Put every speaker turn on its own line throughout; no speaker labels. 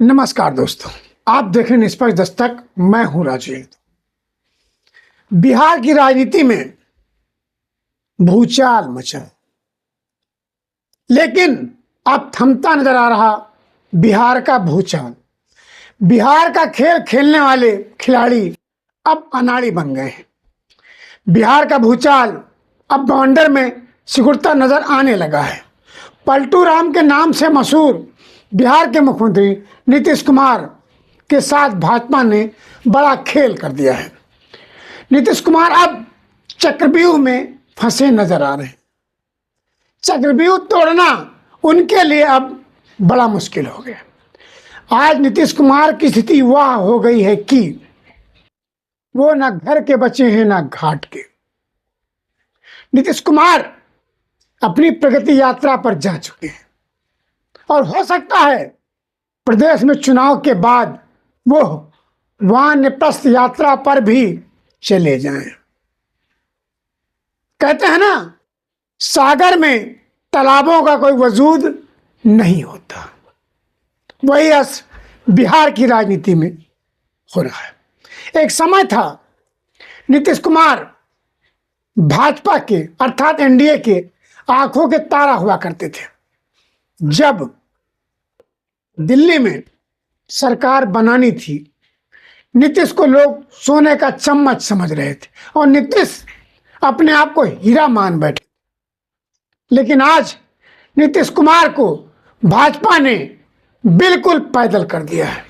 नमस्कार दोस्तों, आप देख रहे हैं निष्पक्ष दस्तक। मैं हूं राजेश। बिहार की राजनीति में भूचाल मचा, लेकिन अब थमता नजर आ रहा बिहार का भूचाल। बिहार का खेल खेलने वाले खिलाड़ी अब अनाड़ी बन गए हैं। बिहार का भूचाल अब बवंडर में सिकुड़ता नजर आने लगा है। पलटू राम के नाम से मशहूर बिहार के मुख्यमंत्री नीतीश कुमार के साथ भाजपा ने बड़ा खेल कर दिया है। नीतीश कुमार अब चक्रव्यूह में फंसे नजर आ रहे हैं। चक्रव्यूह तोड़ना उनके लिए अब बड़ा मुश्किल हो गया। आज नीतीश कुमार की स्थिति वह हो गई है कि वो ना घर के बचे हैं ना घाट के। नीतीश कुमार अपनी प्रगति यात्रा पर जा चुके हैं और हो सकता है प्रदेश में चुनाव के बाद वो वानप्रस्थ यात्रा पर भी चले जाएं। कहते हैं ना, सागर में तालाबों का कोई वजूद नहीं होता। वही अस बिहार की राजनीति में हो रहा है। एक समय था नीतीश कुमार भाजपा के अर्थात एनडीए के आंखों के तारा हुआ करते थे। जब दिल्ली में सरकार बनानी थी, नीतीश को लोग सोने का चम्मच समझ रहे थे और नीतीश अपने आप को हीरा मान बैठे। लेकिन आज नीतीश कुमार को भाजपा ने बिल्कुल पैदल कर दिया है।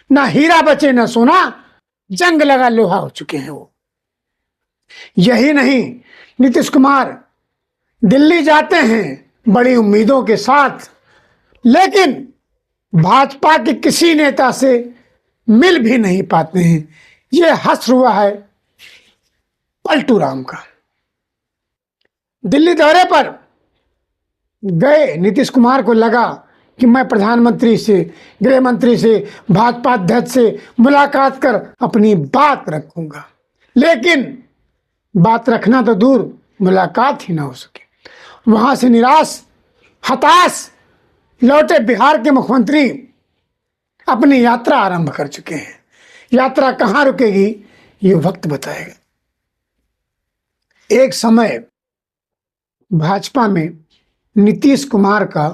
ना हीरा बचे ना सोना, जंग लगा लोहा हो चुके हैं वो। यही नहीं, नीतीश कुमार दिल्ली जाते हैं बड़ी उम्मीदों के साथ, लेकिन भाजपा के किसी नेता से मिल भी नहीं पाते हैं। यह हश्र हुआ है पलटू राम का। दिल्ली दौरे पर गए नीतीश कुमार को लगा कि मैं प्रधानमंत्री से, गृह मंत्री से, भाजपा अध्यक्ष से मुलाकात कर अपनी बात रखूंगा, लेकिन बात रखना तो दूर, मुलाकात ही ना हो सके। वहां से निराश हताश लौटे बिहार के मुख्यमंत्री अपनी यात्रा आरंभ कर चुके हैं। यात्रा कहां रुकेगी ये वक्त बताएगा। एक समय भाजपा में नीतीश कुमार का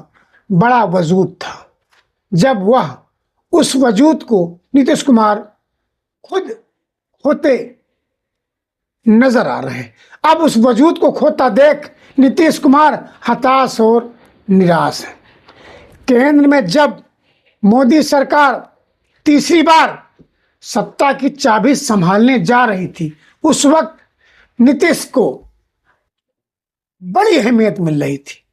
बड़ा वजूद था, जब वह उस वजूद को नीतीश कुमार खुद खोते नजर आ रहे हैं। अब उस वजूद को खोता देख नीतीश कुमार हताश और निराश है। केंद्र में जब मोदी सरकार तीसरी बार सत्ता की चाबी संभालने जा रही थी, उस वक्त नीतीश को बड़ी अहमियत मिल रही थी।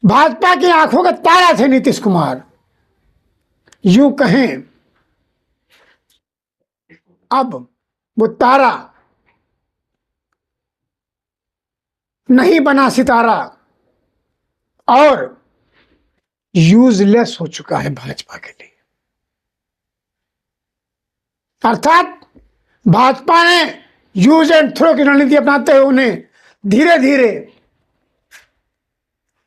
भाजपा की आंखों का तारा थे नीतीश कुमार। यूं कहें, अब वो तारा नहीं बना सितारा और यूजलेस हो चुका है भाजपा के लिए। अर्थात भाजपा ने यूज एंड थ्रो की रणनीति अपनाते हुए उन्हें धीरे धीरे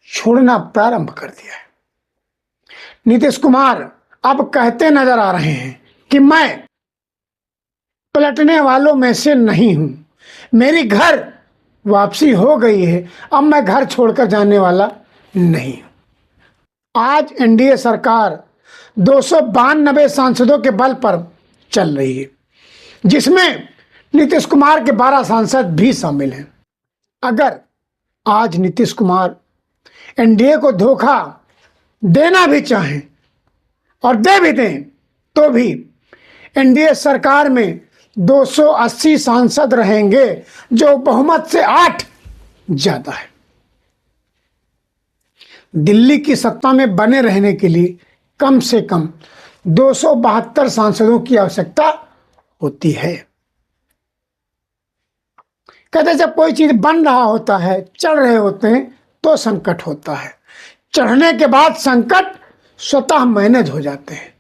छोड़ना प्रारंभ कर दिया है। नीतीश कुमार अब कहते नजर आ रहे हैं कि मैं पलटने वालों में से नहीं हूं, मेरी घर वापसी हो गई है, अब मैं घर छोड़कर जाने वाला नहीं हूं। आज एनडीए सरकार 292 सांसदों के बल पर चल रही है, जिसमें नीतीश कुमार के 12 सांसद भी शामिल हैं। अगर आज नीतीश कुमार एनडीए को धोखा देना भी चाहें और दे भी दें, तो भी एनडीए सरकार में 280 सांसद रहेंगे, जो बहुमत से 8 ज्यादा है। दिल्ली की सत्ता में बने रहने के लिए कम से कम 272 सांसदों की आवश्यकता होती है। कहते जब कोई चीज बन रहा होता है, चढ़ रहे होते हैं, तो संकट होता है। चढ़ने के बाद संकट स्वतः मैनेज हो जाते हैं।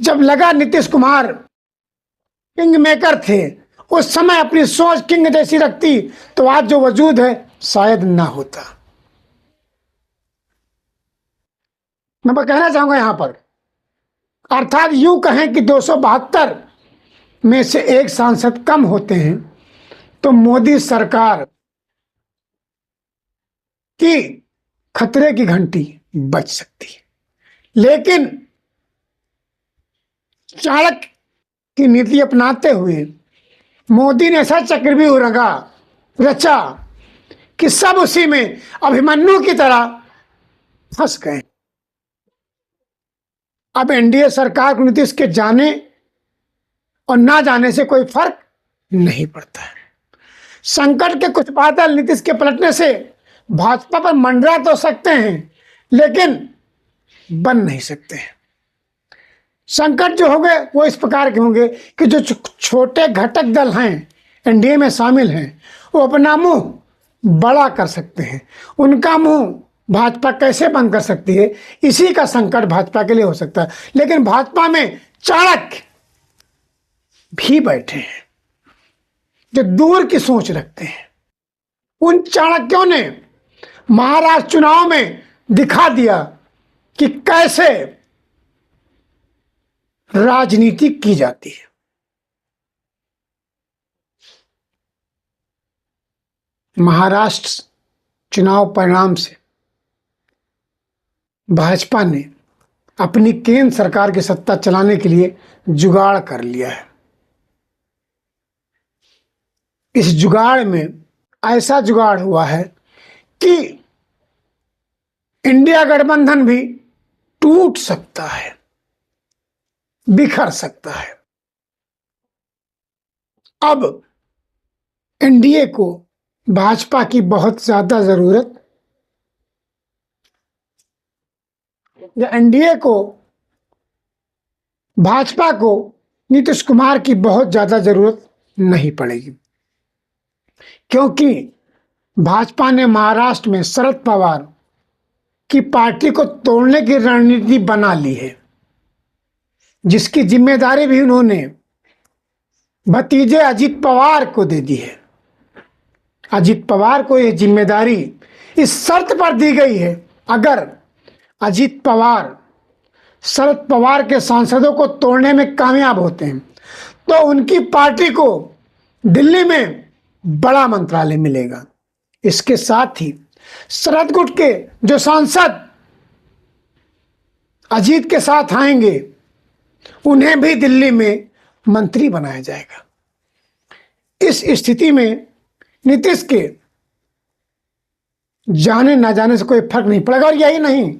जब लगा नीतीश कुमार किंग मेकर थे, उस समय अपनी सोच किंग जैसी रखती, तो आज जो वजूद है शायद ना होता। मैं कहना चाहूंगा यहां पर, अर्थात यूं कहें कि 272 में से एक सांसद कम होते हैं तो मोदी सरकार की खतरे की घंटी बज सकती है। लेकिन चाणक्य की नीति अपनाते हुए मोदी ने ऐसा चक्रव्यूह रचा कि सब उसी में अभिमन्यु की तरह फंस गए। अब एनडीए सरकार को नीतीश के जाने और ना जाने से कोई फर्क नहीं पड़ता है। संकट के कुछ बादल नीतीश के पलटने से भाजपा पर मंडरा तो सकते हैं लेकिन बन नहीं सकते हैं। संकट जो होंगे वो इस प्रकार के होंगे कि जो छोटे घटक दल हैं एनडीए में शामिल हैं वो अपना मुंह बड़ा कर सकते हैं। उनका मुंह भाजपा कैसे बंद कर सकती है, इसी का संकट भाजपा के लिए हो सकता है। लेकिन भाजपा में चाणक्य भी बैठे हैं जो दूर की सोच रखते हैं। उन चाणक्यों ने महाराष्ट्र चुनाव में दिखा दिया कि कैसे राजनीति की जाती है। महाराष्ट्र चुनाव परिणाम से भाजपा ने अपनी केंद्र सरकार की सत्ता चलाने के लिए जुगाड़ कर लिया है। इस जुगाड़ में ऐसा जुगाड़ हुआ है कि इंडिया गठबंधन भी टूट सकता है, बिखर सकता है। अब एनडीए को भाजपा की बहुत ज्यादा जरूरत, या एनडीए को भाजपा को नीतीश कुमार की बहुत ज्यादा जरूरत नहीं पड़ेगी, क्योंकि भाजपा ने महाराष्ट्र में शरद पवार की पार्टी को तोड़ने की रणनीति बना ली है, जिसकी जिम्मेदारी भी उन्होंने भतीजे अजित पवार को दे दी है। अजित पवार को यह जिम्मेदारी इस शर्त पर दी गई है, अगर अजित पवार शरद पवार के सांसदों को तोड़ने में कामयाब होते हैं तो उनकी पार्टी को दिल्ली में बड़ा मंत्रालय मिलेगा। इसके साथ ही शरद गुट के जो सांसद अजीत के साथ आएंगे उन्हें भी दिल्ली में मंत्री बनाया जाएगा। इस स्थिति में नीतीश के जाने ना जाने से कोई फर्क नहीं पड़ेगा। और यही नहीं,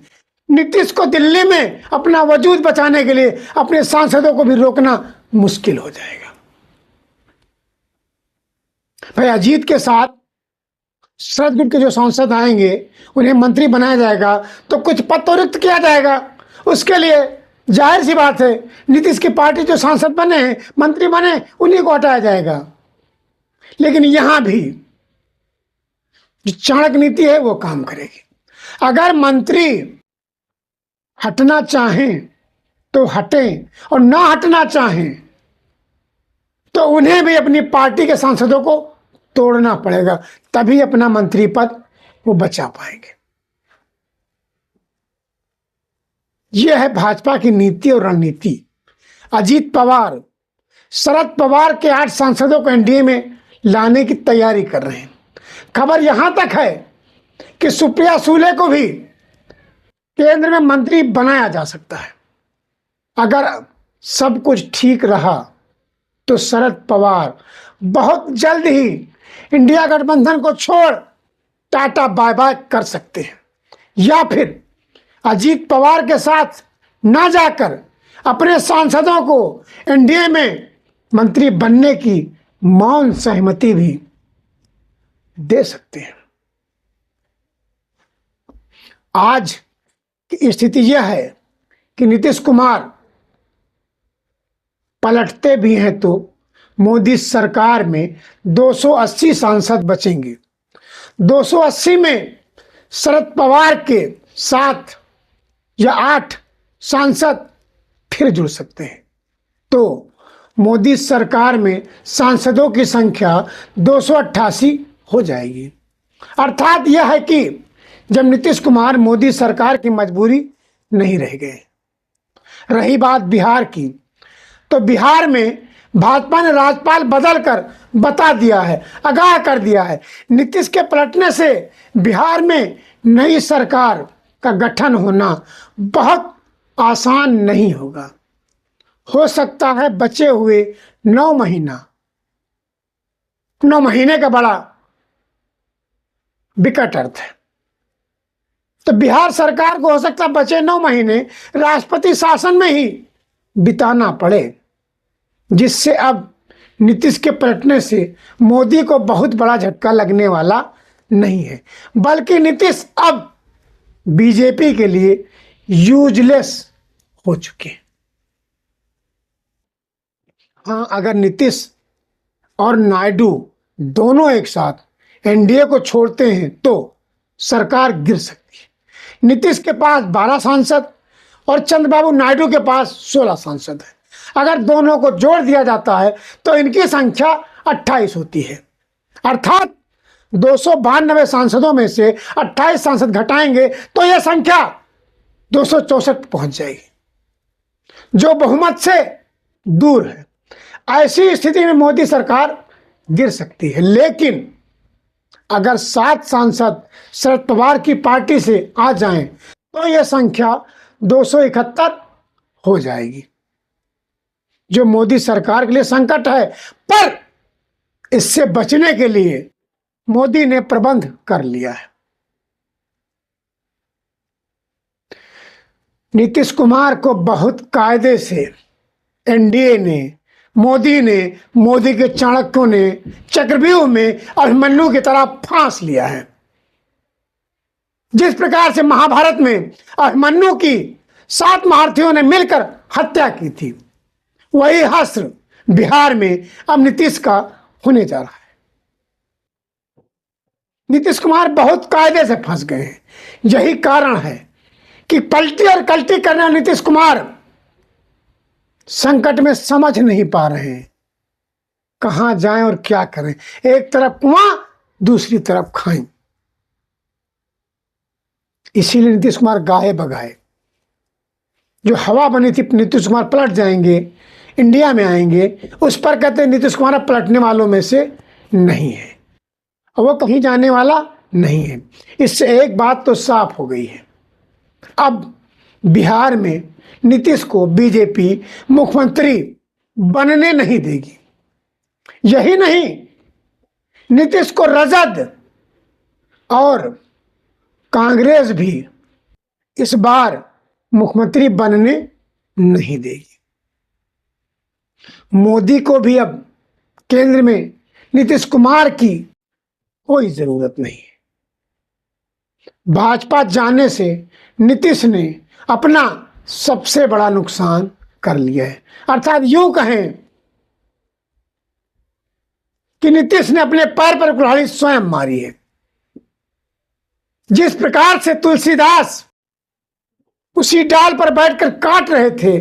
नीतीश को दिल्ली में अपना वजूद बचाने के लिए अपने सांसदों को भी रोकना मुश्किल हो जाएगा। भाई अजीत के साथ शरद गुट के जो सांसद आएंगे उन्हें मंत्री बनाया जाएगा तो कुछ पद तो रिक्त किया जाएगा। उसके लिए जाहिर सी बात है नीतीश की पार्टी जो सांसद बने हैं, मंत्री बने, उन्हीं को हटाया जाएगा। लेकिन यहां भी जो चाणक्य नीति है वो काम करेगी। अगर मंत्री हटना चाहें तो हटें और ना हटना चाहें तो उन्हें भी अपनी पार्टी के सांसदों को तोड़ना पड़ेगा, तभी अपना मंत्री पद वो बचा पाएंगे। यह है भाजपा की नीति और रणनीति। अजीत पवार शरद पवार के 8 सांसदों को एनडीए में लाने की तैयारी कर रहे हैं। खबर यहां तक है कि सुप्रिया सुले को भी केंद्र में मंत्री बनाया जा सकता है। अगर सब कुछ ठीक रहा तो शरद पवार बहुत जल्द ही इंडिया गठबंधन को छोड़ टाटा बाय बाय कर सकते हैं, या फिर अजीत पवार के साथ ना जाकर अपने सांसदों को एनडीए में मंत्री बनने की मौन सहमति भी दे सकते हैं। आज की स्थिति यह है कि नीतीश कुमार पलटते भी हैं तो मोदी सरकार में 280 सांसद बचेंगे। 280 में शरद पवार के 7 या 8 सांसद फिर जुड़ सकते हैं, तो मोदी सरकार में सांसदों की संख्या 288 हो जाएगी। अर्थात यह है कि जब नीतीश कुमार मोदी सरकार की मजबूरी नहीं रह गए। रही बात बिहार की, तो बिहार में भाजपा ने राज्यपाल बदल कर बता दिया है, आगाह कर दिया है, नीतीश के पलटने से बिहार में नई सरकार का गठन होना बहुत आसान नहीं होगा। हो सकता है बचे हुए 9 महीने का बड़ा विकट अर्थ है। तो बिहार सरकार को हो सकता है बचे 9 महीने राष्ट्रपति शासन में ही बिताना पड़े, जिससे अब नीतीश के पलटने से मोदी को बहुत बड़ा झटका लगने वाला नहीं है, बल्कि नीतीश अब बीजेपी के लिए यूजलेस हो चुके हैं। हाँ, अगर नीतीश और नायडू दोनों एक साथ एनडीए को छोड़ते हैं तो सरकार गिर सकती है। नीतीश के पास 12 सांसद और चंद्रबाबू नायडू के पास 16 सांसद हैं। अगर दोनों को जोड़ दिया जाता है तो इनकी संख्या 28 होती है, अर्थात 292 सांसदों में से 28 सांसद घटाएंगे तो यह संख्या 264 पहुंच जाएगी, जो बहुमत से दूर है। ऐसी स्थिति में मोदी सरकार गिर सकती है, लेकिन अगर 7 सांसद शरद पवार की पार्टी से आ जाएं तो यह संख्या 271 हो जाएगी, जो मोदी सरकार के लिए संकट है। पर इससे बचने के लिए मोदी ने प्रबंध कर लिया है। नीतीश कुमार को बहुत कायदे से एनडीए ने, मोदी के चाणक्यों ने चक्रव्यूह में अभिमन्यु की तरह फांस लिया है। जिस प्रकार से महाभारत में अभिमन्यु की 7 महारथियों ने मिलकर हत्या की थी, वही हश्र बिहार में अब नीतीश का होने जा रहा है। नीतीश कुमार बहुत कायदे से फंस गए हैं। यही कारण है कि पलटी और कल्टी करने वाले नीतीश कुमार संकट में समझ नहीं पा रहे हैं कहां जाएं और क्या करें। एक तरफ कुआं, दूसरी तरफ खाई। इसीलिए नीतीश कुमार गाहे बगाए। जो हवा बनी थी नीतीश कुमार पलट जाएंगे, इंडिया में आएंगे, उस पर कहते हैं नीतीश कुमार पलटने वालों में से नहीं है, वो कहीं जाने वाला नहीं है। इससे एक बात तो साफ हो गई है, अब बिहार में नीतीश को बीजेपी मुख्यमंत्री बनने नहीं देगी। यही नहीं, नीतीश को रजद और कांग्रेस भी इस बार मुख्यमंत्री बनने नहीं देगी। मोदी को भी अब केंद्र में नीतीश कुमार की कोई जरूरत नहीं है। भाजपा जाने से नीतीश ने अपना सबसे बड़ा नुकसान कर लिया है। अर्थात यूं कहें कि नीतीश ने अपने पैर पर कुल्हाड़ी स्वयं मारी है। जिस प्रकार से तुलसीदास उसी डाल पर बैठकर काट रहे थे,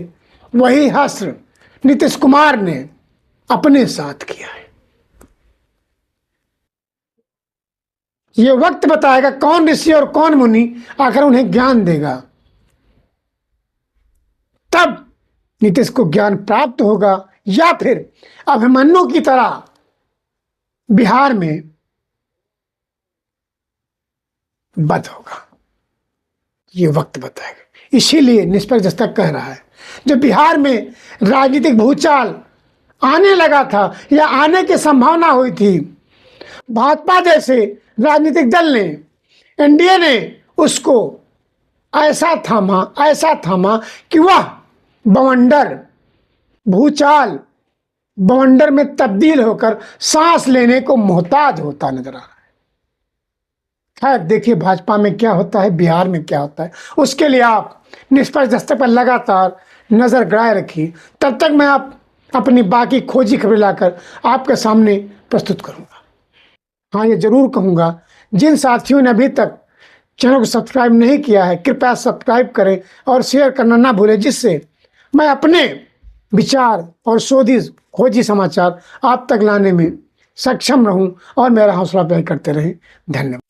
वही हश्र नीतीश कुमार ने अपने साथ किया है। यह वक्त बताएगा कौन ऋषि और कौन मुनि आकर उन्हें ज्ञान देगा। तब नीतीश को ज्ञान प्राप्त होगा या फिर अभिमन्यु की तरह बिहार में बद होगा। ये वक्त बताएगा। इसीलिए निष्पक्ष दस्तक कह रहा है, जब बिहार में राजनीतिक भूचाल आने लगा था या आने की संभावना हुई थी, भाजपा जैसे राजनीतिक दल ने, एनडीए ने उसको ऐसा थामा कि वह भूचाल बवंडर में तब्दील होकर सांस लेने को मोहताज होता नजर आ रहा है। खैर, देखिए भाजपा में क्या होता है, बिहार में क्या होता है, उसके लिए आप निष्पक्ष दस्तक पर लगातार नजर गड़ाए रखिए। तब तक मैं आप अपनी बाकी खोजी खबरें लाकर आपके सामने प्रस्तुत करूंगा। हाँ, ये जरूर कहूंगा, जिन साथियों ने अभी तक चैनल को सब्सक्राइब नहीं किया है, कृपया सब्सक्राइब करें और शेयर करना ना भूलें, जिससे मैं अपने विचार और शोधित खोजी समाचार आप तक लाने में सक्षम रहूं और मेरा हौसला अफजाई करते रहें। धन्यवाद।